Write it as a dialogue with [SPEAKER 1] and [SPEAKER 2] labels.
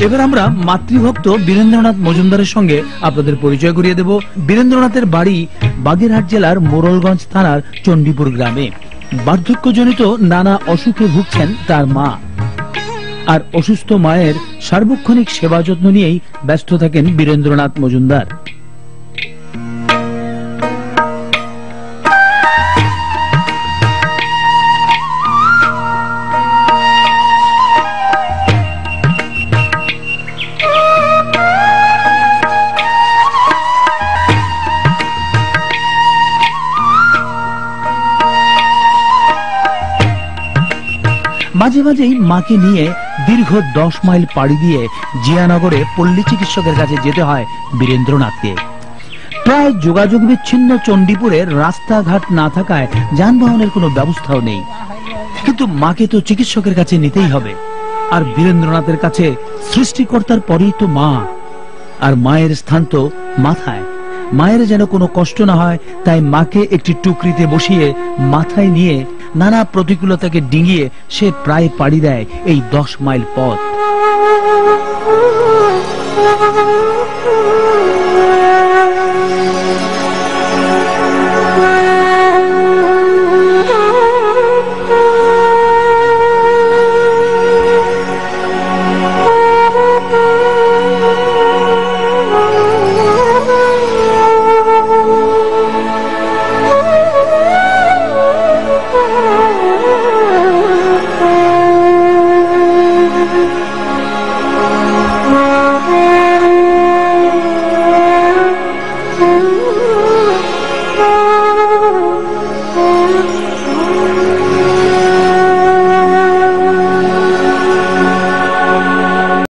[SPEAKER 1] এবার আমরা মাতৃভক্ত বীরেন্দ্রনাথ মজুমদারের সঙ্গে আপনাদের পরিচয় করিয়ে দেব। বীরেন্দ্রনাথের বাড়ি বাগেরহাট জেলার মোড়লগঞ্জ থানার চণ্ডীপুর গ্রামে। বার্ধক্যজনিত নানা অসুখে ভুগছেন তার মা, আর অসুস্থ মায়ের সার্বক্ষণিক সেবা যত্ন নিয়েই ব্যস্ত থাকেন বীরেন্দ্রনাথ মজুমদার। মাঝে মাঝেই মাকে নিয়ে দীর্ঘ 10 মাইল পাড়ি দিয়ে জিয়ানগরে পল্লী চিকিৎসকের কাছে যেতে হয় বীরেন্দ্রনাথকে। প্রায় যোগাযোগ বিচ্ছিন্ন চণ্ডীপুরের রাস্তাঘাট না থাকায় যানবাহনের কোনো ব্যবস্থাও নেই, কিন্তু মাকে তো চিকিৎসকের কাছে নিতেই হবে। আর বীরেন্দ্রনাথের কাছে সৃষ্টিকর্তার পরেই তো মা, আর মায়ের স্থান তো মাথায়। মায়ের যেন কোনো কষ্ট না হয়, তাই মাকে একটি টুকরিতে বসিয়ে মাথায় নিয়ে নানা প্রতিকূলতাকে ডিঙিয়ে সে প্রায় পাড়ি দেয় এই 10 মাইল পথ।